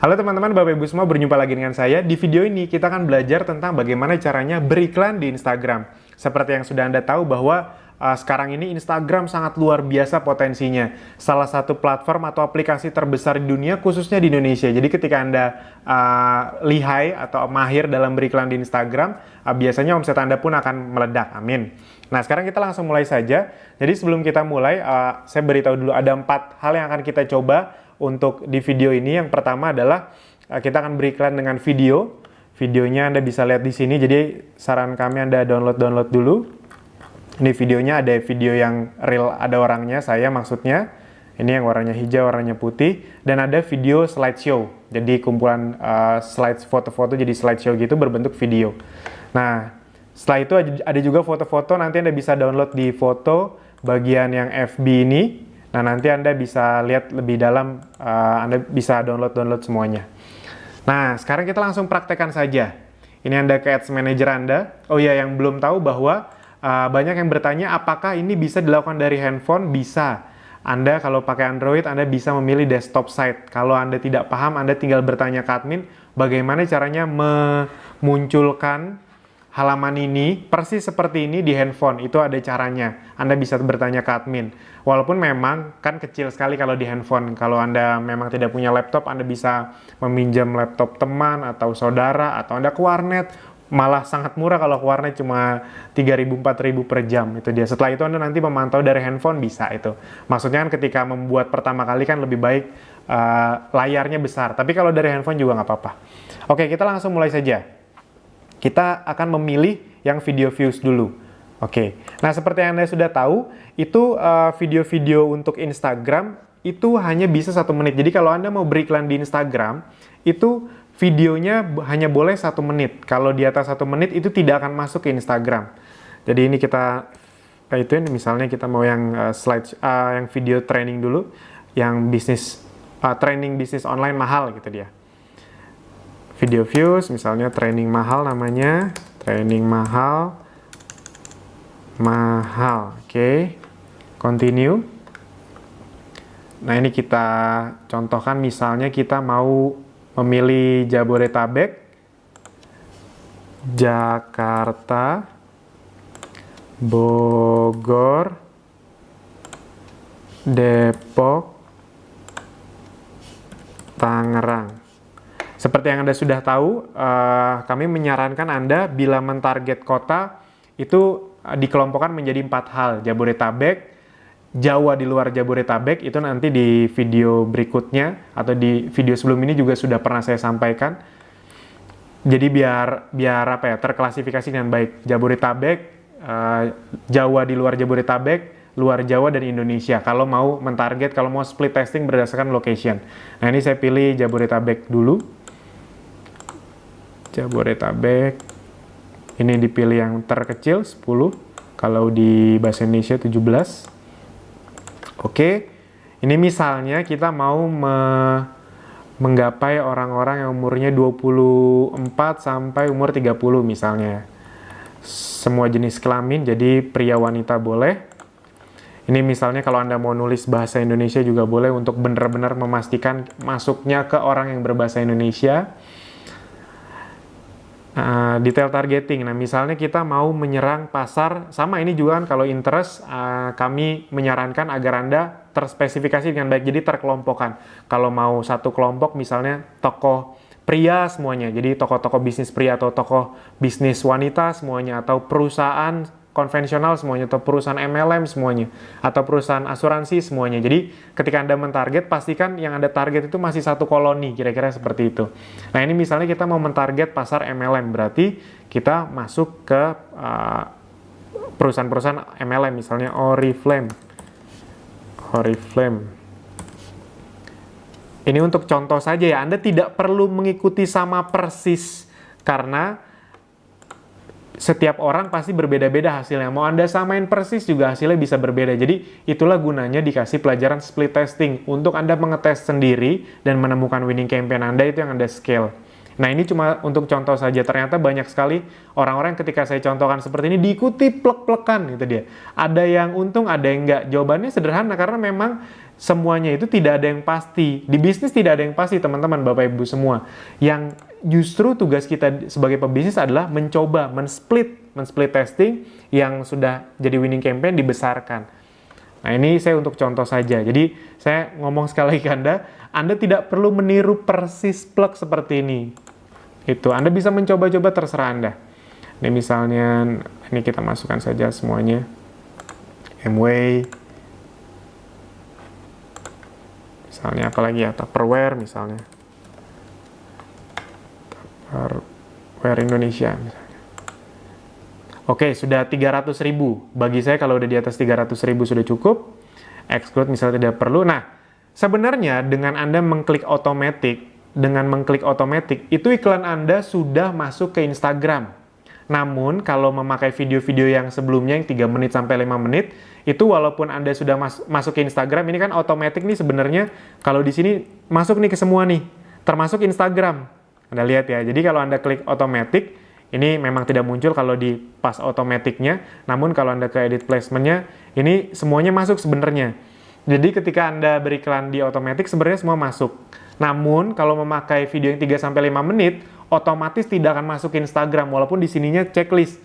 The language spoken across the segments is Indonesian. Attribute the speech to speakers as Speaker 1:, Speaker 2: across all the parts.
Speaker 1: Halo teman-teman, Bapak Ibu semua, berjumpa lagi dengan saya. Di video ini kita akan belajar tentang bagaimana caranya beriklan di Instagram. Seperti yang sudah Anda tahu bahwa sekarang ini Instagram sangat luar biasa potensinya. Salah satu platform atau aplikasi terbesar di dunia, khususnya di Indonesia. Jadi ketika Anda lihai atau mahir dalam beriklan di Instagram, biasanya omset Anda pun akan meledak. Amin. Nah, sekarang kita langsung mulai saja. Jadi sebelum kita mulai, saya beritahu dulu ada 4 hal yang akan kita coba untuk di video ini. Yang pertama adalah kita akan beriklan dengan video. Videonya Anda bisa lihat di sini. Jadi saran kami Anda download dulu. Ini videonya, ada video yang real, ada orangnya, saya maksudnya. Ini yang warnanya hijau, warnanya putih. Dan ada video slideshow. Jadi kumpulan slides foto-foto jadi slideshow gitu berbentuk video. Nah, setelah itu ada juga foto-foto. Nanti Anda bisa download di foto bagian yang FB ini. Nah, nanti Anda bisa lihat lebih dalam, Anda bisa download semuanya. Nah, sekarang kita langsung praktekkan saja. Ini Anda ke Ads Manager Anda. Oh iya, yang belum tahu bahwa banyak yang bertanya apakah ini bisa dilakukan dari handphone? Bisa. Anda kalau pakai Android, Anda bisa memilih desktop site. Kalau Anda tidak paham, Anda tinggal bertanya ke admin bagaimana caranya memunculkan halaman ini persis seperti ini di handphone. Itu ada caranya. Anda bisa bertanya ke admin. Walaupun memang kan kecil sekali kalau di handphone. Kalau Anda memang tidak punya laptop, Anda bisa meminjam laptop teman atau saudara, atau Anda ke warnet. Malah sangat murah kalau ke warnet, cuma 3.000-4.000 per jam. Itu dia. Setelah itu Anda nanti memantau dari handphone, bisa itu. Maksudnya kan ketika membuat pertama kali kan lebih baik layarnya besar. Tapi kalau dari handphone juga nggak apa-apa. Oke, kita langsung mulai saja. Kita akan memilih yang video views dulu. Oke, nah seperti yang Anda sudah tahu, itu video-video untuk Instagram itu hanya bisa 1 menit. Jadi kalau Anda mau beriklan di Instagram, itu videonya hanya boleh 1 menit. Kalau di atas 1 menit itu tidak akan masuk ke Instagram. Jadi ini kita ituin, misalnya kita mau yang yang video training dulu, yang bisnis training bisnis online mahal gitu dia. Video views, misalnya training mahal namanya, training mahal, oke, continue. Nah ini kita contohkan, misalnya kita mau memilih Jabodetabek, Jakarta, Bogor, Depok, Tangerang. Seperti yang Anda sudah tahu, kami menyarankan Anda bila mentarget kota itu dikelompokkan menjadi 4 hal. Jabodetabek, Jawa di luar Jabodetabek, itu nanti di video berikutnya atau di video sebelum ini juga sudah pernah saya sampaikan. Jadi biar apa ya, terklasifikasi dengan baik. Jabodetabek, Jawa di luar Jabodetabek, luar Jawa dan Indonesia. Kalau mau mentarget, kalau mau split testing berdasarkan location. Nah ini saya pilih Jabodetabek dulu. Jabodetabek, ini dipilih yang terkecil 10, kalau di bahasa Indonesia 17. Oke, ini misalnya kita mau menggapai orang-orang yang umurnya 24 sampai umur 30 misalnya. Semua jenis kelamin, jadi pria wanita boleh. Ini misalnya kalau Anda mau nulis bahasa Indonesia juga boleh, untuk benar-benar memastikan masuknya ke orang yang berbahasa Indonesia. Detail targeting. Nah, misalnya kita mau menyerang pasar, sama ini juga kan kalau interest, kami menyarankan agar Anda terspesifikasi dengan baik, jadi terkelompokkan. Kalau mau satu kelompok, misalnya tokoh pria semuanya, jadi tokoh-tokoh bisnis pria atau tokoh bisnis wanita semuanya, atau perusahaan konvensional semuanya, atau perusahaan MLM semuanya, atau perusahaan asuransi semuanya. Jadi ketika Anda mentarget, pastikan yang Anda target itu masih satu koloni, kira-kira seperti itu. Nah ini misalnya kita mau mentarget pasar MLM, berarti kita masuk ke perusahaan-perusahaan MLM, misalnya Oriflame. Ini untuk contoh saja ya, Anda tidak perlu mengikuti sama persis, karena setiap orang pasti berbeda-beda hasilnya. Mau Anda samain persis juga hasilnya bisa berbeda. Jadi itulah gunanya dikasih pelajaran split testing, untuk Anda mengetes sendiri dan menemukan winning campaign Anda, itu yang Anda scale. Nah ini cuma untuk contoh saja, ternyata banyak sekali orang-orang ketika saya contohkan seperti ini diikuti plek-plekan, itu dia. Ada yang untung, ada yang enggak. Jawabannya sederhana, karena memang semuanya itu tidak ada yang pasti. Di bisnis tidak ada yang pasti, teman-teman, Bapak Ibu semua. Yang justru tugas kita sebagai pebisnis adalah mencoba, men-split testing yang sudah jadi winning campaign dibesarkan. Nah, ini saya untuk contoh saja. Jadi, saya ngomong sekali lagi ke Anda tidak perlu meniru persis plug seperti ini. Itu, Anda bisa mencoba-coba, terserah Anda. Ini misalnya, ini kita masukkan saja semuanya. Amway. Misalnya apalagi ya, Tupperware misalnya. Tupperware Indonesia misalnya. Oke, sudah 300.000. Bagi saya kalau udah di atas 300.000 sudah cukup. Exclude misalnya tidak perlu. Nah, sebenarnya dengan Anda mengklik otomatis, itu iklan Anda sudah masuk ke Instagram. Namun, kalau memakai video-video yang sebelumnya yang 3 menit sampai 5 menit, itu walaupun Anda sudah masuk ke Instagram, ini kan otomatis nih sebenarnya kalau di sini masuk nih ke semua nih, termasuk Instagram. Anda lihat ya. Jadi kalau Anda klik otomatis, ini memang tidak muncul kalau di pas otomatiknya, namun kalau Anda ke edit placement-nya, ini semuanya masuk sebenarnya. Jadi ketika Anda beriklan di otomatis, sebenarnya semua masuk. Namun, kalau memakai video yang 3-5 menit, otomatis tidak akan masuk ke Instagram, walaupun di sininya checklist.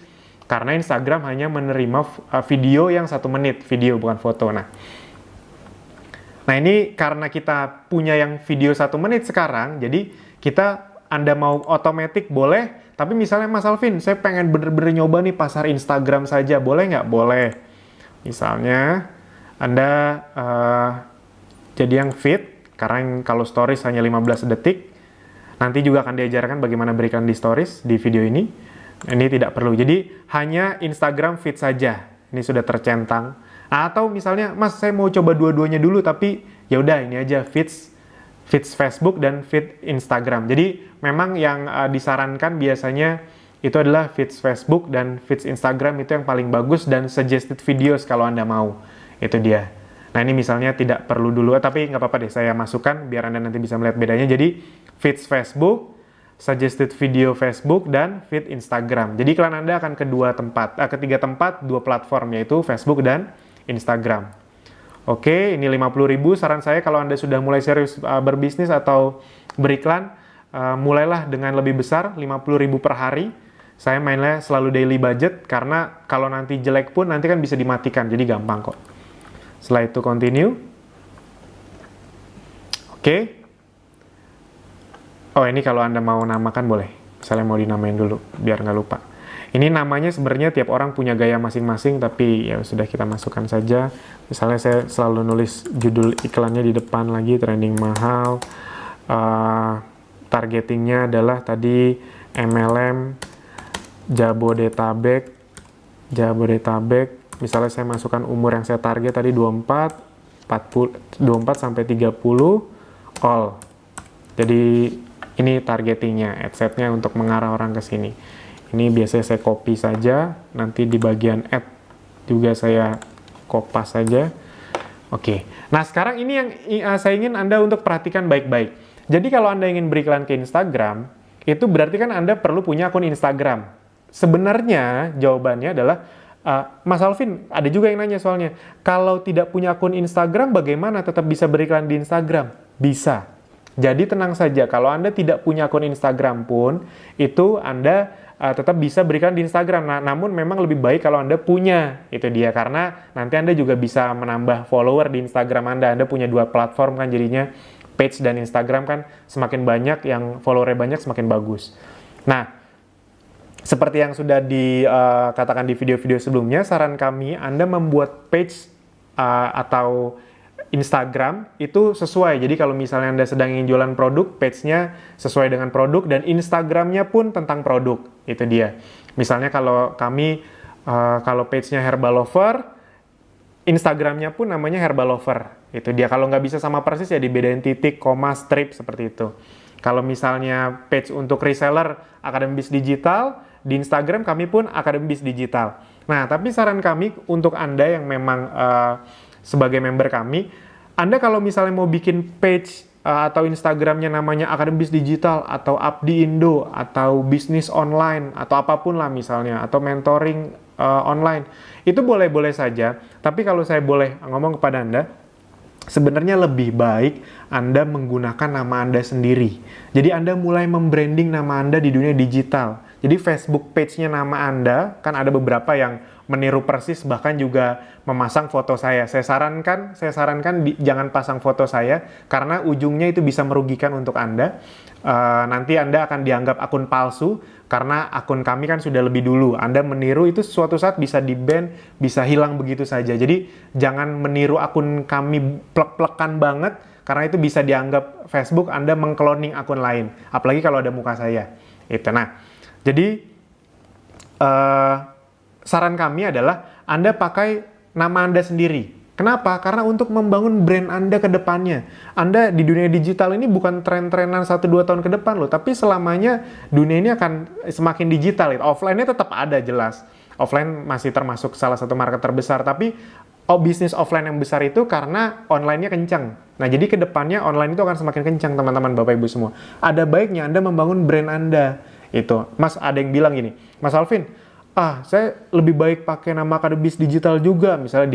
Speaker 1: Karena Instagram hanya menerima video yang 1 menit, video bukan foto. Nah, ini karena kita punya yang video 1 menit sekarang, jadi Anda mau otomatis boleh, tapi misalnya Mas Alvin, saya pengen bener-bener nyoba nih pasar Instagram saja, boleh nggak? Boleh. Misalnya, Anda jadi yang feed, karena kalau stories hanya 15 detik, nanti juga akan diajarkan bagaimana berikan di stories di video ini. Ini tidak perlu. Jadi hanya Instagram feed saja. Ini sudah tercentang. Atau misalnya, Mas, saya mau coba dua-duanya dulu, tapi ya udah ini aja feeds Facebook dan feed Instagram. Jadi memang yang disarankan biasanya itu adalah feeds Facebook dan feeds Instagram, itu yang paling bagus dan suggested videos kalau Anda mau. Itu dia. Nah, ini misalnya tidak perlu dulu, tapi nggak apa-apa deh, saya masukkan biar Anda nanti bisa melihat bedanya. Jadi, feeds Facebook, suggested video Facebook, dan feed Instagram. Jadi, iklan Anda akan ketiga tempat, 2 platform, yaitu Facebook dan Instagram. Oke, ini 50.000. Saran saya kalau Anda sudah mulai serius berbisnis atau beriklan, mulailah dengan lebih besar, 50.000 per hari. Saya mainnya selalu daily budget, karena kalau nanti jelek pun, nanti kan bisa dimatikan, jadi gampang kok. Setelah itu continue. Oke. Oh, ini kalau Anda mau namakan boleh. Misalnya mau dinamain dulu, biar nggak lupa. Ini namanya sebenarnya tiap orang punya gaya masing-masing, tapi ya sudah kita masukkan saja. Misalnya saya selalu nulis judul iklannya di depan lagi, trending mahal. Targetingnya adalah tadi MLM, Jabodetabek. Misalnya saya masukkan umur yang saya target tadi 24 sampai 30, all. Jadi ini targetingnya, ad setnya untuk mengarah orang ke sini. Ini biasanya saya copy saja, nanti di bagian add juga saya kopas saja. Oke. Nah, sekarang ini yang saya ingin Anda untuk perhatikan baik-baik. Jadi kalau Anda ingin beriklan ke Instagram, itu berarti kan Anda perlu punya akun Instagram. Sebenarnya jawabannya adalah Mas Alvin, ada juga yang nanya soalnya, kalau tidak punya akun Instagram, bagaimana tetap bisa beriklan di Instagram? Bisa. Jadi tenang saja, kalau Anda tidak punya akun Instagram pun, itu Anda tetap bisa berikan di Instagram. Nah, namun memang lebih baik kalau Anda punya, itu dia. Karena nanti Anda juga bisa menambah follower di Instagram Anda. Anda punya 2 platform kan jadinya, page dan Instagram kan, semakin banyak yang followernya banyak, semakin bagus. Nah, seperti yang sudah dikatakan di video-video sebelumnya, saran kami Anda membuat page atau Instagram itu sesuai. Jadi kalau misalnya Anda sedang ingin jualan produk, page-nya sesuai dengan produk dan Instagram-nya pun tentang produk. Itu dia. Misalnya kalau kami, kalau page-nya Herbal Lover, Instagram-nya pun namanya Herbal Lover. Itu dia. Kalau nggak bisa sama persis ya dibedain titik, koma, strip seperti itu. Kalau misalnya page untuk reseller Akademi Bisnis Digital, di Instagram kami pun Akademi Bisnis Digital. Nah, tapi saran kami untuk Anda yang memang sebagai member kami, Anda kalau misalnya mau bikin page atau Instagramnya namanya Akademi Bisnis Digital, atau Abdi Indo, atau bisnis online, atau apapun lah misalnya, atau mentoring online, itu boleh-boleh saja. Tapi kalau saya boleh ngomong kepada Anda, sebenarnya lebih baik Anda menggunakan nama Anda sendiri. Jadi Anda mulai membranding nama Anda di dunia digital. Jadi Facebook page-nya nama Anda, kan ada beberapa yang meniru persis, bahkan juga memasang foto saya. Saya sarankan jangan pasang foto saya, karena ujungnya itu bisa merugikan untuk Anda. Nanti Anda akan dianggap akun palsu, karena akun kami kan sudah lebih dulu. Anda meniru itu suatu saat bisa di-ban, bisa hilang begitu saja. Jadi jangan meniru akun kami plek-plekan banget, karena itu bisa dianggap Facebook Anda mengkloning akun lain. Apalagi kalau ada muka saya. Itu. Nah, jadi saran kami adalah Anda pakai nama Anda sendiri. Kenapa? Karena untuk membangun brand Anda ke depannya. Anda di dunia digital ini bukan tren-trenan 1-2 tahun ke depan loh, tapi selamanya dunia ini akan semakin digital. Offline-nya tetap ada jelas. Offline masih termasuk salah satu market terbesar, tapi bisnis offline yang besar itu karena online-nya kencang. Nah, jadi ke depannya online itu akan semakin kencang, teman-teman, Bapak Ibu semua. Ada baiknya Anda membangun brand Anda. Itu. Mas, ada yang bilang gini, Mas Alvin, saya lebih baik pakai nama Akademisi Digital juga, misalnya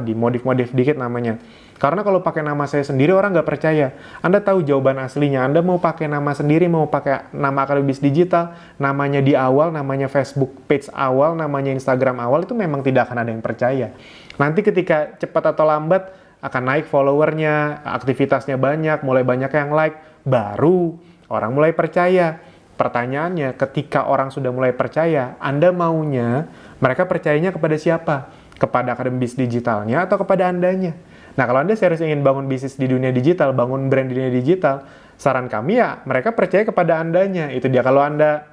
Speaker 1: di modif-modif dikit namanya. Karena kalau pakai nama saya sendiri orang nggak percaya. Anda tahu jawaban aslinya. Anda mau pakai nama sendiri, mau pakai nama Akademisi Digital, namanya di awal, namanya Facebook page awal, namanya Instagram awal, itu memang tidak akan ada yang percaya. Nanti ketika cepat atau lambat akan naik followernya, aktivitasnya banyak, mulai banyak yang like, baru orang mulai percaya. Pertanyaannya, ketika orang sudah mulai percaya, Anda maunya mereka percayanya kepada siapa? Kepada Akademisi Digitalnya atau kepada Andanya? Nah, kalau Anda serius ingin bangun bisnis di dunia digital, bangun brand di dunia digital, saran kami ya mereka percaya kepada Andanya. Itu dia. Kalau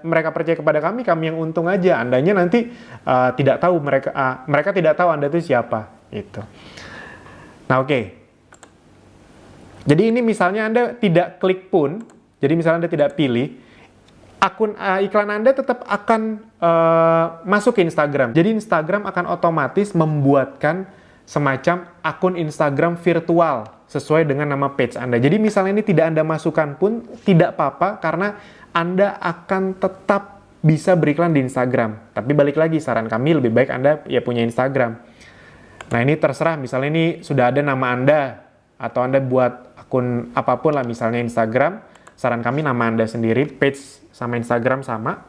Speaker 1: mereka percaya kepada kami yang untung aja. Andanya nanti tidak tahu, mereka tidak tahu Anda itu siapa. Itu. Nah, oke. Jadi ini misalnya Anda tidak klik pun, jadi misalnya Anda tidak pilih, akun iklan Anda tetap akan masuk ke Instagram. Jadi Instagram akan otomatis membuatkan semacam akun Instagram virtual sesuai dengan nama page Anda. Jadi misalnya ini tidak Anda masukkan pun tidak apa-apa, karena Anda akan tetap bisa beriklan di Instagram. Tapi balik lagi, saran kami lebih baik Anda ya punya Instagram. Nah, ini terserah, misalnya ini sudah ada nama Anda, atau Anda buat akun apapun lah, misalnya Instagram, saran kami nama Anda sendiri, page sama Instagram sama.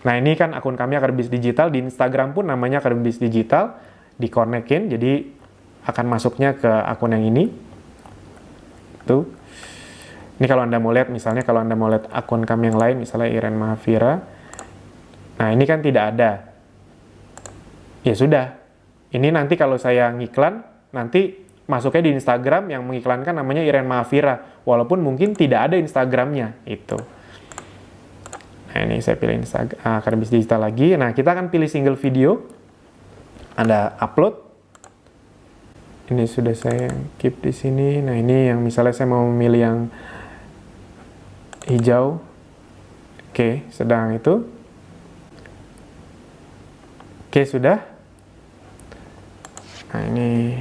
Speaker 1: Nah, ini kan akun kami Akademisi Digital, di Instagram pun namanya Akademisi Digital, dikonekin, jadi akan masuknya ke akun yang ini. Tuh. Ini kalau Anda mau lihat, misalnya kalau Anda mau lihat akun kami yang lain, misalnya Iren Mahavira. Nah, ini kan tidak ada. Ya sudah. Ini nanti kalau saya ngiklan, nanti masuknya di Instagram yang mengiklankan namanya Iren Mahavira, walaupun mungkin tidak ada Instagramnya. Itu. Nah, ini saya pilih Akademisi Digital lagi. Nah, kita akan pilih single video. Anda upload. Ini sudah saya keep di sini. Nah, ini yang misalnya saya mau memilih yang hijau. Oke, sedang itu. Oke, sudah. Nah, ini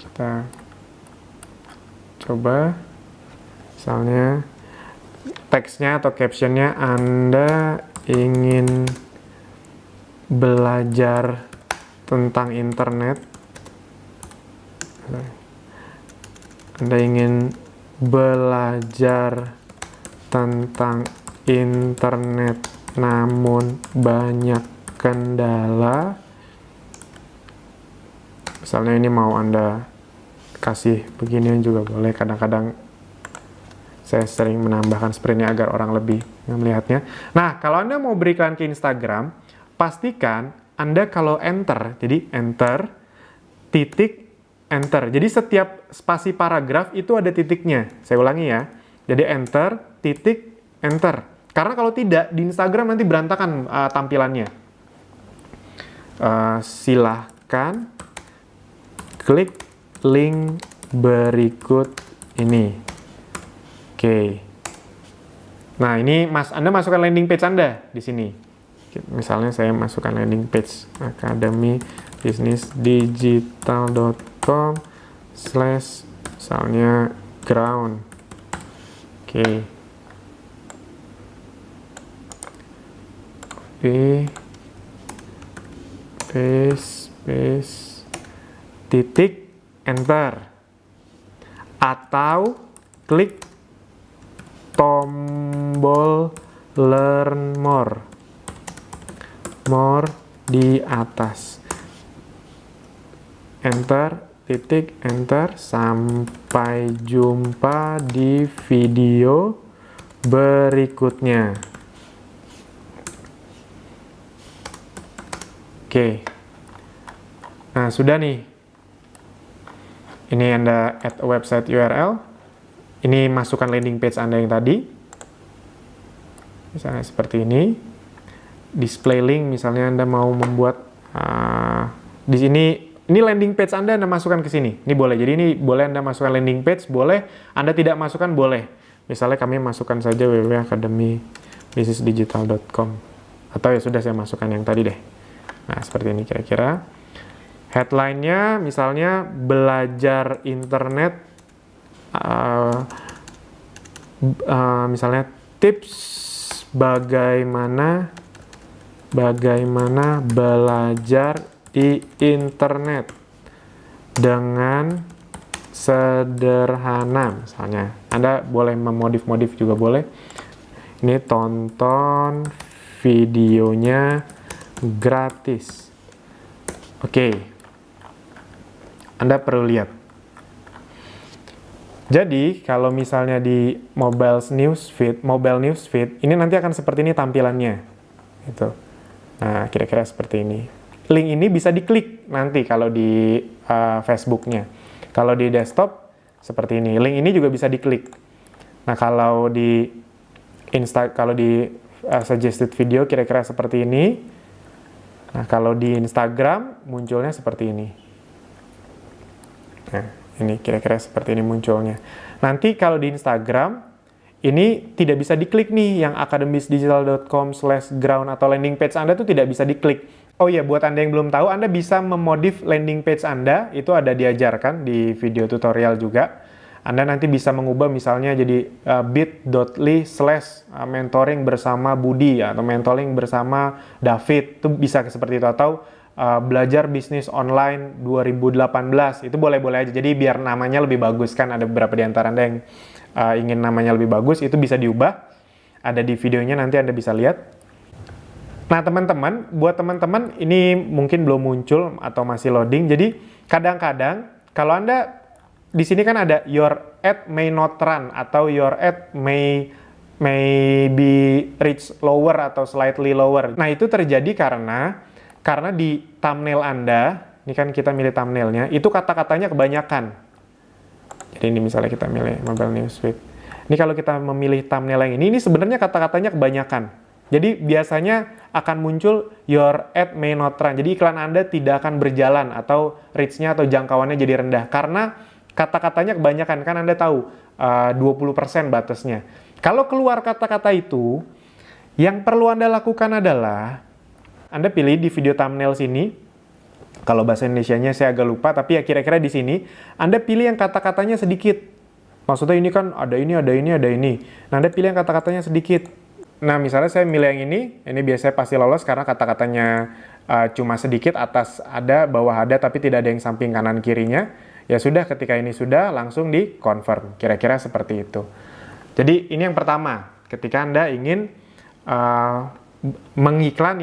Speaker 1: kita coba. Misalnya teksnya atau captionnya, Anda ingin belajar tentang internet. Anda ingin belajar tentang internet namun banyak kendala. Misalnya ini mau Anda kasih beginian juga boleh. Kadang-kadang saya sering menambahkan seperti ini agar orang lebih melihatnya. Nah, kalau Anda mau beriklan ke Instagram, pastikan Anda kalau enter, jadi enter, titik, enter. Jadi setiap spasi paragraf itu ada titiknya. Saya ulangi ya. Jadi enter, titik, enter. Karena kalau tidak, di Instagram nanti berantakan tampilannya. Silahkan klik link berikut ini. Oke. Nah, ini Anda masukkan landing page Anda di sini. Misalnya saya masukkan landing page akademibisnisdigital.com/ misalnya ground. Oke. Paste, titik, enter. atau klik tombol learn more di atas. Enter, titik, enter. Sampai jumpa di video berikutnya. Oke. Nah, sudah nih. Ini Anda add a website URL. Ini masukkan landing page Anda yang tadi. Misalnya seperti ini. Display link, misalnya Anda mau membuat di sini, ini landing page Anda masukkan ke sini. Ini boleh. Jadi ini boleh Anda masukkan landing page, boleh. Anda tidak masukkan, boleh. Misalnya kami masukkan saja www.academybusinessdigital.com. Atau ya sudah, saya masukkan yang tadi deh. Nah, seperti ini kira-kira. Headline-nya misalnya belajar internet, misalnya tips bagaimana belajar di internet dengan sederhana. Misalnya Anda boleh memodif-modif juga boleh. Ini tonton videonya gratis. Oke. Anda perlu lihat. Jadi kalau misalnya di mobile newsfeed, ini nanti akan seperti ini tampilannya. Gitu. Nah, kira-kira seperti ini. Link ini bisa diklik nanti kalau di Facebooknya. Kalau di desktop, seperti ini. Link ini juga bisa diklik. Nah, kalau di suggested video, kira-kira seperti ini. Nah, kalau di Instagram, munculnya seperti ini. Nah, ini kira-kira seperti ini munculnya. Nanti kalau di Instagram, ini tidak bisa diklik nih, yang academysdigital.com/ground atau landing page Anda tuh tidak bisa diklik. Oh iya, buat Anda yang belum tahu, Anda bisa memodif landing page Anda, itu ada diajarkan di video tutorial juga. Anda nanti bisa mengubah misalnya jadi bit.ly/mentoring bersama Budi atau mentoring bersama David, itu bisa seperti itu. Atau belajar bisnis online 2018, itu boleh-boleh aja. Jadi biar namanya lebih bagus, kan ada beberapa di antara Anda yang ingin namanya lebih bagus, itu bisa diubah. Ada di videonya, nanti Anda bisa lihat. Nah, teman-teman, buat teman-teman ini mungkin belum muncul atau masih loading. Jadi kadang-kadang kalau Anda di sini kan ada your ad may not run atau your ad may be reach lower atau slightly lower. Nah, itu terjadi karena di thumbnail Anda, ini kan kita milih thumbnailnya, itu kata-katanya kebanyakan. Jadi ini misalnya kita milih mobile newsfeed. Ini kalau kita memilih thumbnail yang ini sebenarnya kata-katanya kebanyakan. Jadi biasanya akan muncul your ad may not run. Jadi iklan Anda tidak akan berjalan atau reach-nya atau jangkauannya jadi rendah. Karena kata-katanya kebanyakan. Kan Anda tahu 20% batasnya. Kalau keluar kata-kata itu, yang perlu Anda lakukan adalah Anda pilih di video thumbnail sini. Kalau bahasa Indonesianya saya agak lupa, tapi ya kira-kira di sini Anda pilih yang kata-katanya sedikit. Maksudnya ini kan ada ini. Nah, Anda pilih yang kata-katanya sedikit. Nah, misalnya saya milih yang ini biasanya pasti lolos karena kata-katanya cuma sedikit, atas ada, bawah ada, tapi tidak ada yang samping kanan kirinya. Ya sudah, ketika ini sudah, langsung di confirm. Kira-kira seperti itu. Jadi ini yang pertama, ketika Anda ingin mengiklan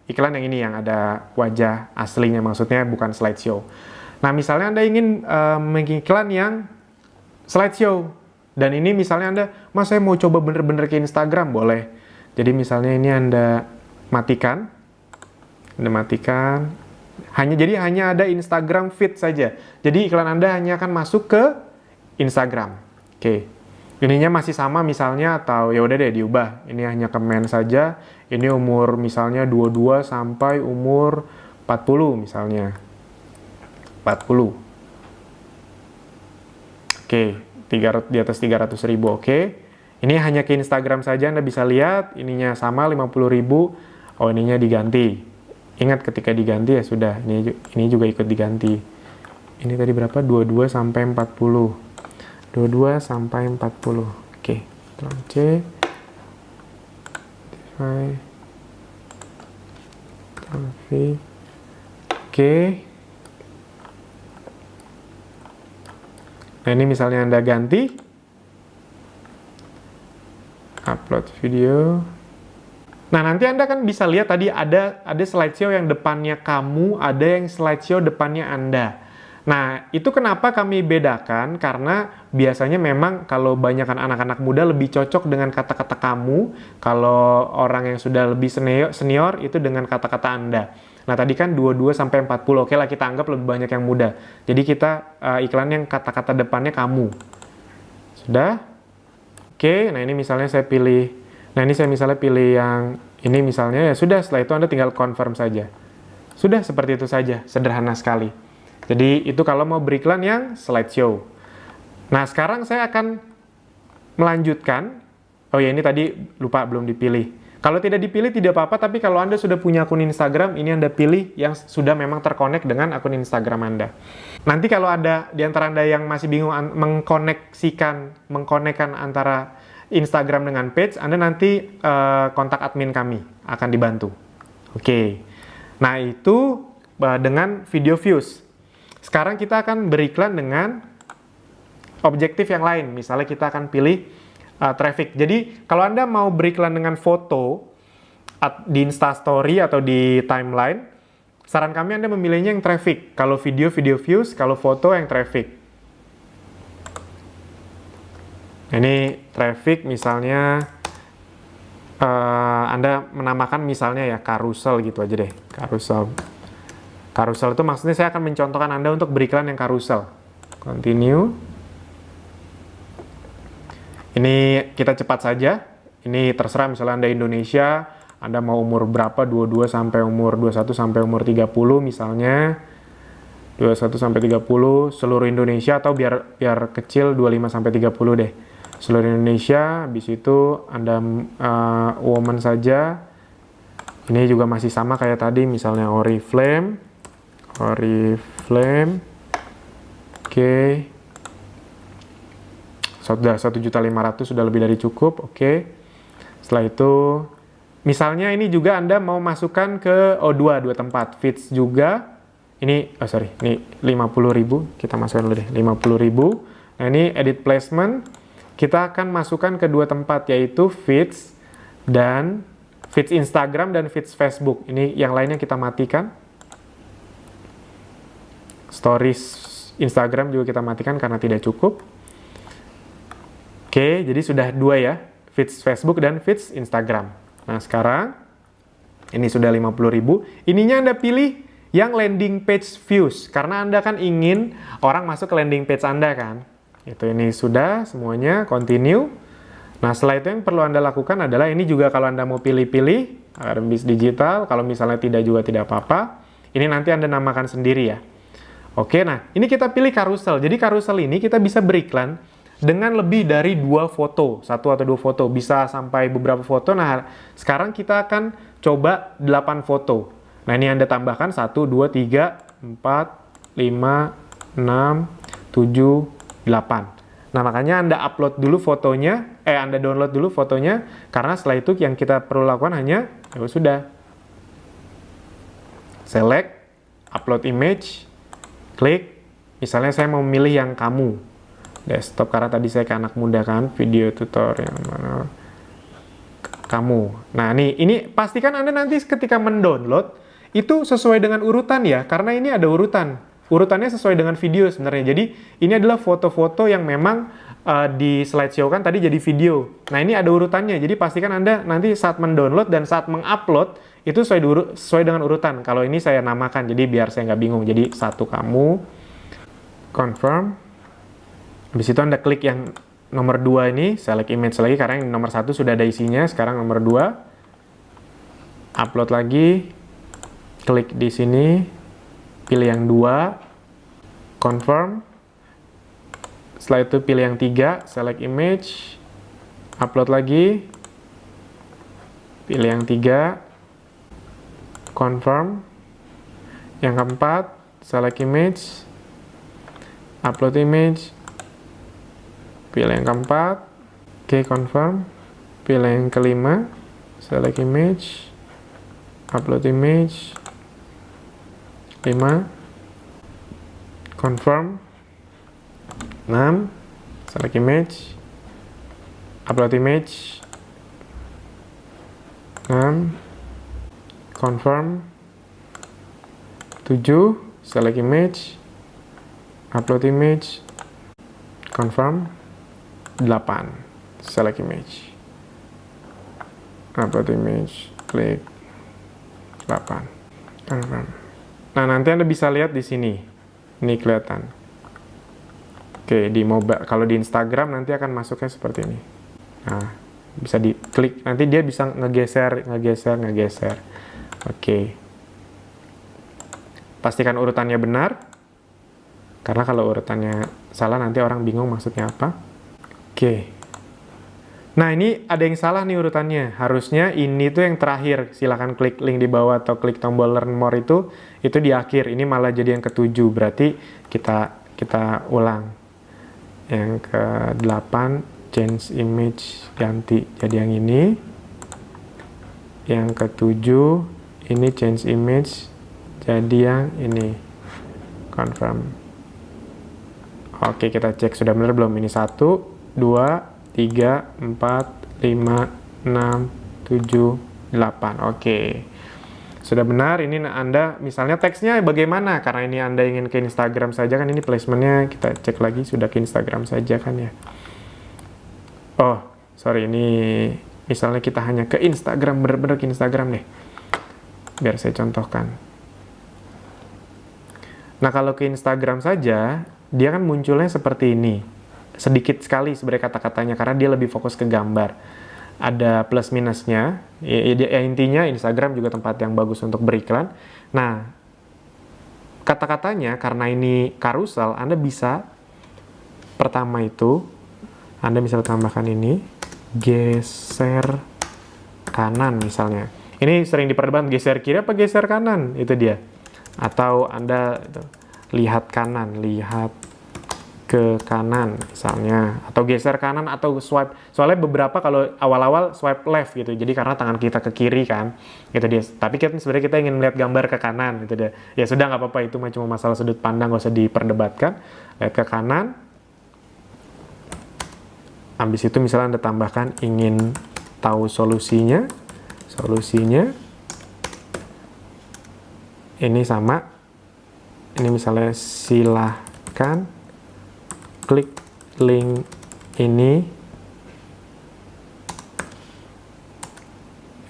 Speaker 1: iklan yang ini yang ada wajah aslinya, maksudnya bukan slideshow. Nah, misalnya Anda ingin mengiklan yang slideshow, dan ini misalnya Anda, Mas saya mau coba bener-bener ke Instagram, boleh. Jadi misalnya ini Anda matikan, hanya ada Instagram feed saja. Jadi iklan Anda hanya akan masuk ke Instagram. Oke. Ininya masih sama misalnya, atau ya udah deh diubah. Ini hanya komen saja. Ini umur misalnya 22 sampai umur 40 misalnya. 40. Oke, di atas 300.000. Oke. Ini hanya ke Instagram saja, Anda bisa lihat. Ininya sama 50.000. Oh, ininya diganti. Ingat ketika diganti ya sudah. Ini juga ikut diganti. Ini tadi berapa? 22 sampai 40. 22 sampai 40. Oke, Ctrl C. Ctrl V. Oke. Nah, ini misalnya Anda ganti, upload video. Nah, nanti Anda kan bisa lihat tadi ada slideshow yang depannya kamu, ada yang slideshow depannya Anda. Nah, itu kenapa kami bedakan, karena biasanya memang kalau banyakkan anak-anak muda lebih cocok dengan kata-kata kamu, kalau orang yang sudah lebih senior itu dengan kata-kata Anda. Nah, tadi kan 22 sampai 40. Oke lah, kita anggap lebih banyak yang muda. Jadi kita iklan yang kata-kata depannya kamu. Sudah? Oke, nah ini misalnya saya pilih. Nah, ini saya misalnya pilih yang ini misalnya, ya sudah, setelah itu Anda tinggal confirm saja. Sudah, seperti itu saja, sederhana sekali. Jadi itu kalau mau beriklan yang slideshow. Nah, sekarang saya akan melanjutkan. Oh ya, ini tadi lupa belum dipilih. Kalau tidak dipilih tidak apa-apa, tapi kalau Anda sudah punya akun Instagram, ini Anda pilih yang sudah memang terkonek dengan akun Instagram Anda. Nanti kalau ada di antara Anda yang masih bingung mengkonekkan antara Instagram dengan page, Anda nanti kontak admin kami, akan dibantu. Oke. Nah, itu dengan video views. Sekarang kita akan beriklan dengan objektif yang lain. Misalnya kita akan pilih traffic. Jadi kalau Anda mau beriklan dengan foto di Instastory atau di timeline, saran kami Anda memilihnya yang traffic. Kalau video views, kalau foto yang traffic. Ini traffic misalnya Anda menamakan misalnya ya carousel gitu aja deh. Carousel itu maksudnya saya akan mencontohkan Anda untuk beriklan yang carousel. Continue. Ini kita cepat saja. Ini terserah misalnya Anda Indonesia, Anda mau umur berapa, 22 sampai umur 21 sampai umur 30 misalnya. 21 sampai 30 seluruh Indonesia, atau biar kecil 25 sampai 30 deh. Seluruh Indonesia, habis itu Anda woman saja. Ini juga masih sama kayak tadi, misalnya Oriflame. Oke. Sudah 1.500.000 sudah lebih dari cukup. Oke. Setelah itu misalnya ini juga Anda mau masukkan ke O2 dua tempat, feeds juga. Ini ini 50.000, kita masukkan dulu deh, 50.000. Nah, ini edit placement. Kita akan masukkan ke dua tempat, yaitu feeds dan feeds Instagram dan feeds Facebook. Ini yang lainnya kita matikan. Stories Instagram juga kita matikan karena tidak cukup. Oke, jadi sudah dua ya, feeds Facebook dan feeds Instagram. Nah, sekarang ini sudah 50.000. Ininya Anda pilih yang landing page views, karena Anda kan ingin orang masuk ke landing page Anda kan. Ini sudah semuanya, continue. Nah, setelah itu yang perlu Anda lakukan adalah ini juga kalau Anda mau pilih-pilih, Rembis Digital, kalau misalnya tidak juga tidak apa-apa. Ini nanti Anda namakan sendiri ya. Oke, nah ini kita pilih carousel. Jadi carousel ini kita bisa beriklan dengan lebih dari 2 foto, 1 atau 2 foto, bisa sampai beberapa foto. Nah, sekarang kita akan coba 8 foto. Nah, ini Anda tambahkan 1, 2, 3, 4, 5, 6, 7, 8. Nah, makanya Anda upload dulu fotonya, Anda download dulu fotonya, karena setelah itu yang kita perlu lakukan hanya, ya sudah, select, upload image, klik, misalnya saya mau memilih yang kamu, desktop, karena tadi saya ke anak muda kan, video tutorial mana, kamu. Nah, ini pastikan Anda nanti ketika mendownload, itu sesuai dengan urutan ya, karena ini ada urutan. Urutannya sesuai dengan video sebenarnya. Jadi, ini adalah foto-foto yang memang di slideshow kan tadi jadi video. Nah, ini ada urutannya, jadi pastikan Anda nanti saat mendownload dan saat mengupload, itu sesuai dengan urutan. Kalau ini saya namakan, jadi biar saya nggak bingung. Jadi, 1 kamu, confirm. Habis itu Anda klik yang nomor 2 ini, select image lagi, karena yang nomor 1 sudah ada isinya. Sekarang nomor 2, upload lagi, klik di sini, pilih yang 2, confirm. Setelah itu pilih yang 3, select image, upload lagi, pilih yang 3, confirm. Yang keempat, select image, upload image, pilih yang keempat, oke, confirm. Pilih yang kelima, select image, upload image, 5, confirm. 6, select image, upload image, 6, confirm, 7, select image, upload image, confirm, 8, select image, upload image, klik 8, confirm. Nah, nanti Anda bisa lihat di sini. Ini kelihatan. Oke, di mobile, kalau di Instagram nanti akan masuknya seperti ini. Nah, bisa diklik, nanti dia bisa ngegeser. Oke. Pastikan urutannya benar, karena kalau urutannya salah nanti orang bingung maksudnya apa. Oke. Nah, ini ada yang salah nih urutannya. Harusnya ini tuh yang terakhir. Silahkan klik link di bawah atau klik tombol learn more itu di akhir. Ini malah jadi yang ke-7. Berarti kita ulang. Yang ke-8, change image, ganti jadi yang ini. Yang ke-7, ini change image, jadi yang ini. Confirm. Oke, kita cek sudah benar belum. Ini 1, 2, 3, 4, 5, 6, 7, 8. Oke. Sudah benar. Ini Anda, misalnya teksnya bagaimana? Karena ini Anda ingin ke Instagram saja kan, ini placementnya kita cek lagi sudah ke Instagram saja kan ya. Oh, sorry, ini misalnya kita hanya ke Instagram, benar-benar ke Instagram deh. Biar saya contohkan. Nah, kalau ke Instagram saja, dia kan munculnya seperti ini. Sedikit sekali sebenarnya kata-katanya, karena dia lebih fokus ke gambar. Ada plus minusnya, ya intinya Instagram juga tempat yang bagus untuk beriklan. Nah, kata-katanya karena ini carousel, Anda bisa pertama itu Anda bisa tambahkan ini geser kanan misalnya. Ini sering diperdebatkan geser kiri apa geser kanan, itu dia. Atau Anda lihat kanan, lihat ke kanan misalnya, atau geser kanan atau swipe. Soalnya beberapa kalau awal-awal swipe left gitu, jadi karena tangan kita ke kiri kan, gitu dia. Tapi kan sebenarnya kita ingin melihat gambar ke kanan, gitu dia. Ya sudah, nggak apa-apa, itu cuma masalah sudut pandang, nggak usah diperdebatkan. Lihat ke kanan. Habis itu misalnya Anda tambahkan ingin tahu solusinya, ini sama. Ini misalnya silahkan klik link ini.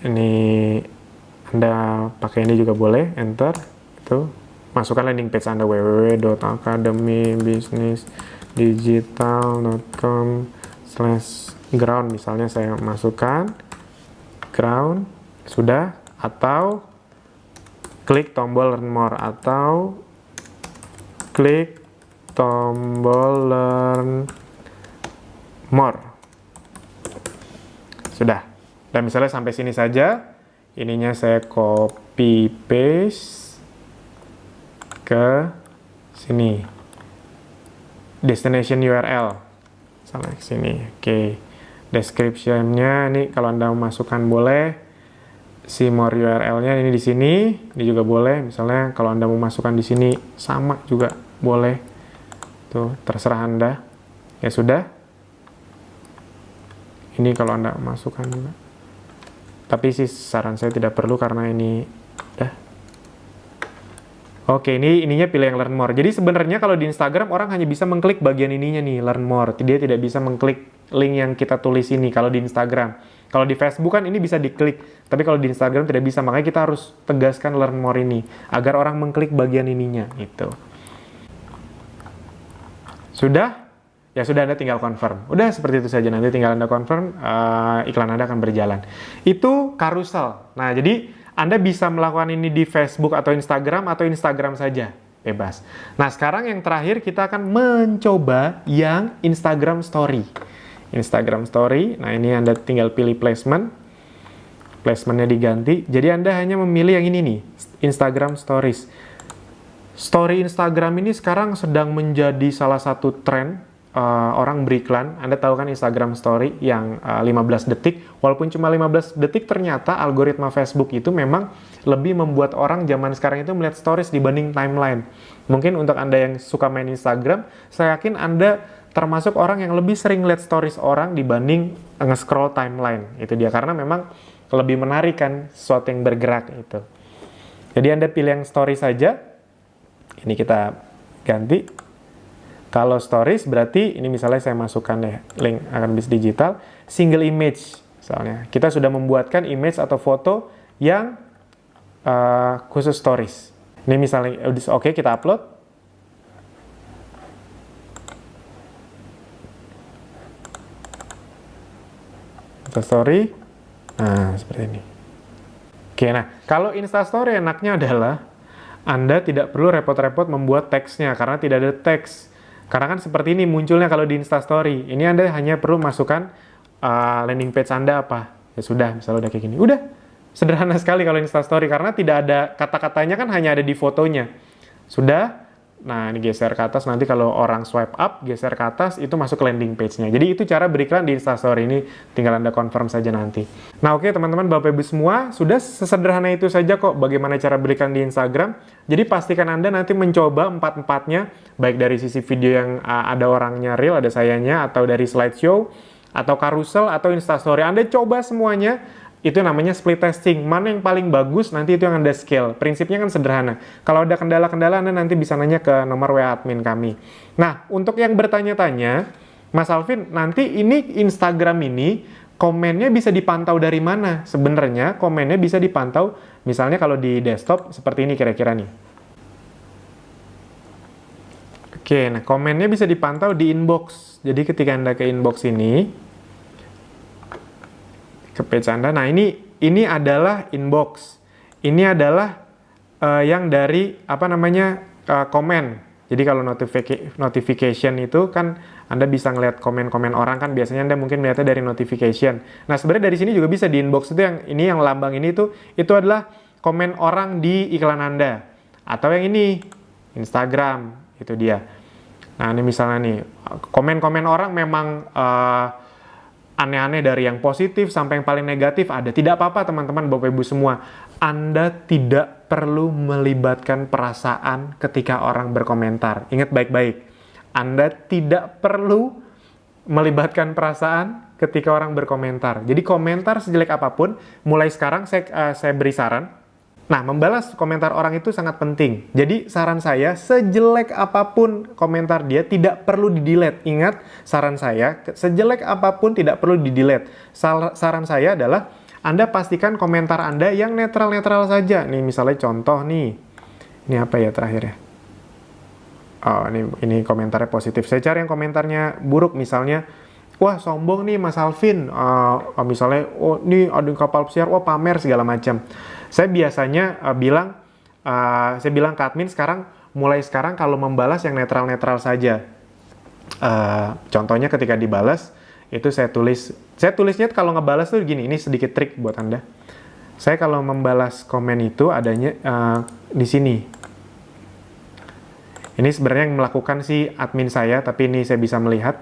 Speaker 1: Ini Anda pakai ini juga boleh, enter. Itu masukkan landing page Anda www.academybusinessdigital.com/ground. Misalnya saya masukkan ground, sudah. Atau klik tombol learn more, atau klik tombol learn more. Sudah. Dan misalnya sampai sini saja. Ininya saya copy paste ke sini. Destination URL. Sampai sini. Oke. Description-nya ini kalau Anda memasukkan boleh. See more URL-nya ini di sini. Ini juga boleh. Misalnya kalau Anda memasukkan di sini sama juga boleh. Tuh, terserah Anda. Ya sudah. Ini kalau Anda masukkan juga. Tapi sih saran saya tidak perlu karena ini udah. Oke, ininya pilih yang learn more. Jadi sebenarnya kalau di Instagram orang hanya bisa mengklik bagian ininya nih, learn more. Dia tidak bisa mengklik link yang kita tulis ini kalau di Instagram. Kalau di Facebook kan ini bisa diklik, tapi kalau di Instagram tidak bisa. Makanya kita harus tegaskan learn more ini agar orang mengklik bagian ininya gitu. Sudah? Ya sudah, Anda tinggal confirm. Udah seperti itu saja, nanti tinggal Anda confirm, iklan Anda akan berjalan. Itu carousel. Nah, jadi Anda bisa melakukan ini di Facebook atau Instagram saja, bebas. Nah, sekarang yang terakhir kita akan mencoba yang Instagram Story. Instagram Story, nah ini Anda tinggal pilih placement. Placementnya diganti, jadi Anda hanya memilih yang ini nih, Instagram Stories. Story Instagram ini sekarang sedang menjadi salah satu tren orang beriklan. Anda tahu kan Instagram Story yang 15 detik, walaupun cuma 15 detik ternyata algoritma Facebook itu memang lebih membuat orang zaman sekarang itu melihat stories dibanding timeline. Mungkin untuk Anda yang suka main Instagram, saya yakin Anda termasuk orang yang lebih sering lihat stories orang dibanding nge-scroll timeline. Itu dia, karena memang lebih menarik kan sesuatu yang bergerak itu. Jadi Anda pilih yang story saja. Ini kita ganti. Kalau stories berarti ini misalnya saya masukkan ya link akan bisnis digital single image misalnya. Kita sudah membuatkan image atau foto yang khusus stories. Ini misalnya oke, kita upload. Instastory. Nah, seperti ini. Oke, nah, kalau Instastory enaknya adalah Anda tidak perlu repot-repot membuat teksnya karena tidak ada teks. Karena kan seperti ini munculnya kalau di Instastory. Ini Anda hanya perlu masukkan landing page Anda apa. Ya sudah, misalnya udah kayak gini. Udah, sederhana sekali kalau Instastory karena tidak ada kata-katanya, kan hanya ada di fotonya. Sudah. Nah, ini geser ke atas, nanti kalau orang swipe up, geser ke atas, itu masuk ke landing page-nya. Jadi itu cara beriklan di Instastory, ini tinggal Anda confirm saja nanti. Nah, oke teman-teman, Bapak Ibu semua, sudah sesederhana itu saja kok bagaimana cara beriklan di Instagram. Jadi pastikan Anda nanti mencoba empat-empatnya, baik dari sisi video yang ada orangnya real, ada sayanya, atau dari slideshow, atau carousel, atau Instastory. Anda coba semuanya. Itu namanya split testing. Mana yang paling bagus, nanti itu yang Anda scale. Prinsipnya kan sederhana. Kalau ada kendala-kendala, Anda nanti bisa nanya ke nomor WA admin kami. Nah, untuk yang bertanya-tanya, Mas Alvin, nanti ini Instagram ini, komennya bisa dipantau dari mana? Sebenarnya, komennya bisa dipantau, misalnya kalau di desktop, seperti ini kira-kira nih. Oke, nah komennya bisa dipantau di inbox. Jadi ketika Anda ke inbox ini, ke page Anda. Nah, ini adalah inbox. Ini adalah yang dari komen. Jadi kalau notification itu kan Anda bisa ngeliat komen-komen orang kan, biasanya Anda mungkin melihatnya dari notification. Nah, sebenarnya dari sini juga bisa di inbox itu yang lambang ini itu adalah komen orang di iklan Anda. Atau yang ini Instagram, itu dia. Nah, ini misalnya nih, komen-komen orang memang aneh-aneh dari yang positif sampai yang paling negatif ada. Tidak apa-apa teman-teman, Bapak Ibu semua. Anda tidak perlu melibatkan perasaan ketika orang berkomentar. Ingat baik-baik. Anda tidak perlu melibatkan perasaan ketika orang berkomentar. Jadi komentar sejelek apapun, mulai sekarang saya beri saran. Nah, membalas komentar orang itu sangat penting. Jadi, saran saya, sejelek apapun komentar dia, tidak perlu di-delete. Ingat, saran saya, sejelek apapun tidak perlu di-delete. Saran saya adalah, Anda pastikan komentar Anda yang netral-netral saja. Nih, misalnya contoh nih. Ini apa ya terakhir ya? Oh, ini komentarnya positif. Saya cari yang komentarnya buruk, misalnya, wah, sombong nih Mas Alvin. Misalnya, oh, ini ada kapal pesiar, wah pamer segala macam. Saya biasanya bilang ke admin mulai sekarang kalau membalas yang netral-netral saja. Contohnya ketika dibalas, itu saya tulisnya kalau ngebalas tuh gini, ini sedikit trik buat Anda. Saya kalau membalas komen itu adanya di sini. Ini sebenarnya yang melakukan si admin saya, tapi ini saya bisa melihat.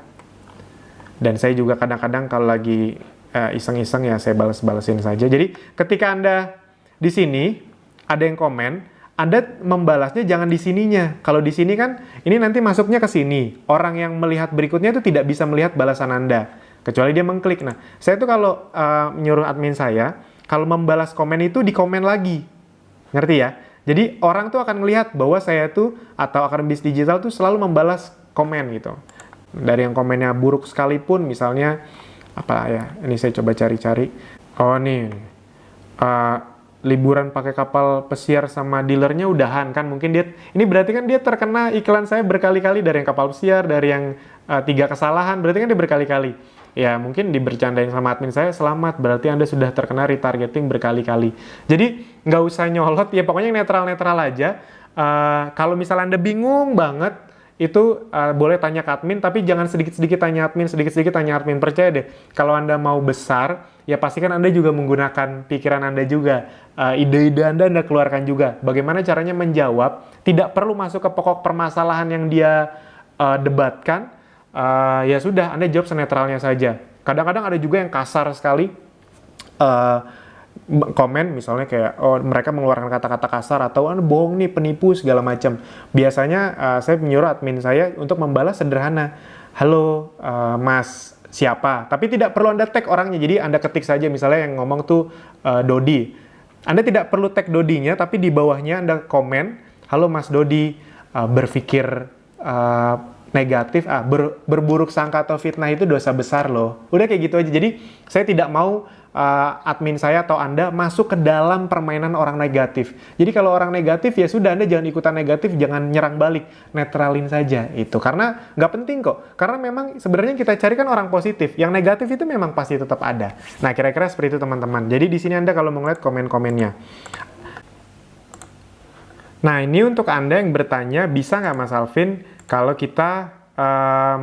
Speaker 1: Dan saya juga kadang-kadang kalau lagi iseng-iseng ya saya balas-balasin saja. Jadi ketika Anda di sini ada yang komen, Anda membalasnya jangan di sininya. Kalau di sini kan, ini nanti masuknya ke sini. Orang yang melihat berikutnya itu tidak bisa melihat balasan Anda, kecuali dia mengklik. Nah, saya tuh kalau menyuruh admin saya, kalau membalas komen itu di komen lagi. Ngerti ya? Jadi orang tuh akan melihat bahwa saya tuh, atau Akademi Bisnis Digital tuh selalu membalas komen gitu. Dari yang komennya buruk sekalipun, misalnya, apa ya, ini saya coba cari-cari. Oh nih, liburan pakai kapal pesiar sama dealernya udahan kan, mungkin dia ini berarti kan dia terkena iklan saya berkali-kali, dari yang kapal pesiar, dari yang 3 kesalahan, berarti kan dia berkali-kali. Ya mungkin dibercandain sama admin saya, selamat, berarti Anda sudah terkena retargeting berkali-kali. Jadi nggak usah nyolot, ya pokoknya netral-netral aja. Kalau misalnya Anda bingung banget, itu boleh tanya ke admin, tapi jangan sedikit-sedikit tanya admin, percaya deh, kalau Anda mau besar, ya pastikan Anda juga menggunakan pikiran Anda juga, ide-ide Anda keluarkan juga, bagaimana caranya menjawab, tidak perlu masuk ke pokok permasalahan yang dia debatkan, ya sudah, Anda jawab senetralnya saja. Kadang-kadang ada juga yang kasar sekali, komen misalnya kayak mereka mengeluarkan kata-kata kasar atau bohong nih, penipu segala macam. Biasanya saya menyuruh admin saya untuk membalas sederhana. halo Mas siapa, tapi tidak perlu Anda tag orangnya. Jadi Anda ketik saja misalnya yang ngomong tuh Dodi. Anda tidak perlu tag Dodinya, tapi di bawahnya Anda komen, halo Mas Dodi, berpikir negatif, berburuk sangka atau fitnah itu dosa besar loh. Udah kayak gitu aja. Jadi saya tidak mau admin saya atau Anda masuk ke dalam permainan orang negatif. Jadi kalau orang negatif ya sudah, Anda jangan ikutan negatif, jangan nyerang balik, netralin saja itu. Karena nggak penting kok. Karena memang sebenarnya kita cari kan orang positif. Yang negatif itu memang pasti tetap ada. Nah kira-kira seperti itu teman-teman. Jadi di sini Anda kalau mau ngeliat komen-komennya. Nah ini untuk Anda yang bertanya, bisa nggak Mas Alvin kalau kita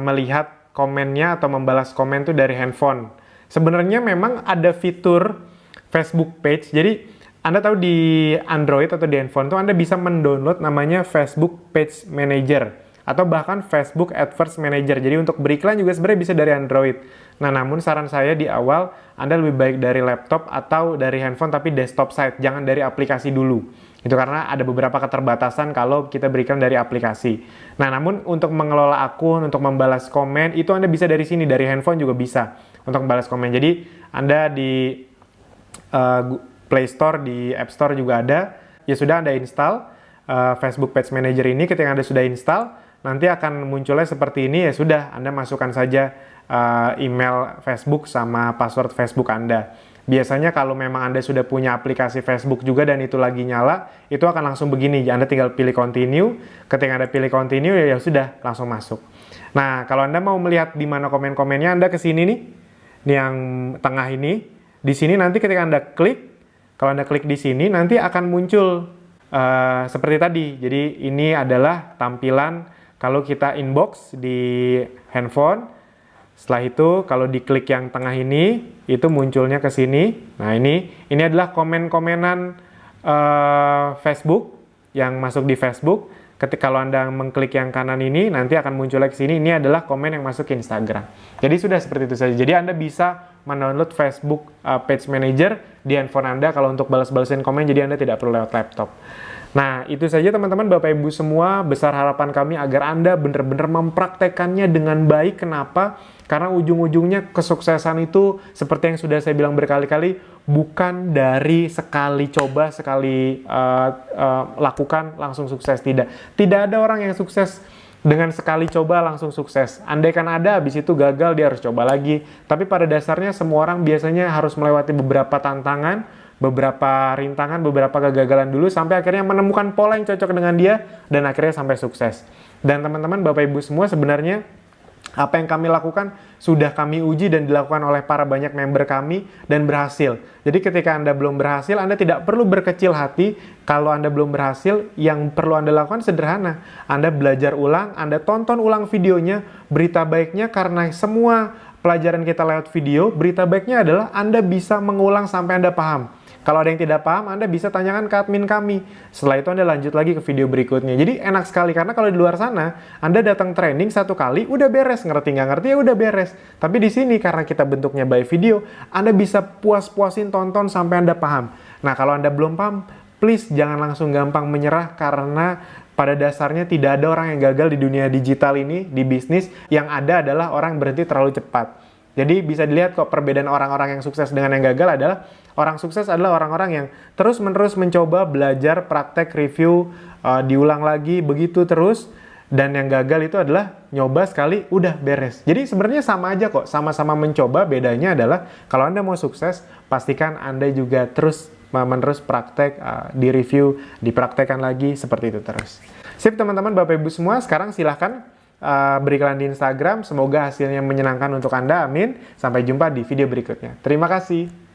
Speaker 1: melihat komennya atau membalas komen tuh dari handphone? Sebenarnya memang ada fitur Facebook Page. Jadi Anda tahu di Android atau di handphone tuh Anda bisa mendownload namanya Facebook Page Manager atau bahkan Facebook AdWords Manager. Jadi untuk beriklan juga sebenarnya bisa dari Android. Nah, namun saran saya di awal Anda lebih baik dari laptop atau dari handphone tapi desktop site, jangan dari aplikasi dulu. Itu karena ada beberapa keterbatasan kalau kita berikan dari aplikasi. Nah, namun untuk mengelola akun, untuk membalas komen, itu Anda bisa dari sini, dari handphone juga bisa untuk membalas komen. Jadi, Anda di Play Store, di App Store juga ada. Ya sudah, Anda install Facebook Page Manager ini. Ketika Anda sudah install, nanti akan munculnya seperti ini. Ya sudah, Anda masukkan saja email Facebook sama password Facebook Anda. Biasanya kalau memang Anda sudah punya aplikasi Facebook juga dan itu lagi nyala, itu akan langsung begini. Anda tinggal pilih continue. Ketika Anda pilih continue, ya sudah langsung masuk. Nah, kalau Anda mau melihat di mana komen-komennya, Anda ke sini nih. Ini yang tengah ini. Di sini nanti ketika Anda klik, kalau Anda klik di sini, nanti akan muncul seperti tadi. Jadi ini adalah tampilan kalau kita inbox di handphone. Setelah itu, kalau diklik yang tengah ini, itu munculnya ke sini. Nah, ini adalah komen-komenan Facebook yang masuk di Facebook. Ketika kalau Anda mengklik yang kanan ini, nanti akan muncul ke sini. Ini adalah komen yang masuk ke Instagram. Jadi sudah seperti itu saja. Jadi Anda bisa mendownload Facebook Page Manager di handphone Anda kalau untuk balas-balasin komen. Jadi Anda tidak perlu lewat laptop. Nah, itu saja teman-teman, Bapak Ibu semua. Besar harapan kami agar Anda benar-benar mempraktekannya dengan baik. Kenapa? Karena ujung-ujungnya kesuksesan itu seperti yang sudah saya bilang berkali-kali, bukan dari sekali coba, sekali lakukan langsung sukses. Tidak ada orang yang sukses dengan sekali coba langsung sukses. Andai kan ada, habis itu gagal, dia harus coba lagi. Tapi pada dasarnya semua orang biasanya harus melewati beberapa tantangan, beberapa rintangan, beberapa kegagalan dulu, sampai akhirnya menemukan pola yang cocok dengan dia, dan akhirnya sampai sukses. Dan teman-teman, Bapak Ibu semua, sebenarnya apa yang kami lakukan sudah kami uji dan dilakukan oleh para banyak member kami dan berhasil. Jadi ketika Anda belum berhasil, Anda tidak perlu berkecil hati. Kalau Anda belum berhasil, yang perlu Anda lakukan sederhana. Anda belajar ulang, Anda tonton ulang videonya. Berita baiknya karena semua pelajaran kita lewat video, berita baiknya adalah Anda bisa mengulang sampai Anda paham. Kalau ada yang tidak paham, Anda bisa tanyakan ke admin kami. Setelah itu Anda lanjut lagi ke video berikutnya. Jadi enak sekali, karena kalau di luar sana, Anda datang training satu kali, udah beres. Ngerti nggak ngerti ya udah beres. Tapi di sini, karena kita bentuknya by video, Anda bisa puas-puasin tonton sampai Anda paham. Nah, kalau Anda belum paham, please jangan langsung gampang menyerah, karena pada dasarnya tidak ada orang yang gagal di dunia digital ini, di bisnis. Yang ada adalah orang berhenti terlalu cepat. Jadi bisa dilihat kok perbedaan orang-orang yang sukses dengan yang gagal adalah orang sukses adalah orang-orang yang terus-menerus mencoba, belajar, praktek, review, diulang lagi, begitu terus. Dan yang gagal itu adalah nyoba sekali, udah beres. Jadi sebenarnya sama aja kok, sama-sama mencoba. Bedanya adalah kalau Anda mau sukses, pastikan Anda juga terus-menerus praktek, di-review, dipraktekkan lagi, seperti itu terus. Sip teman-teman, Bapak Ibu semua, sekarang silahkan beriklan di Instagram. Semoga hasilnya menyenangkan untuk Anda, amin. Sampai jumpa di video berikutnya. Terima kasih.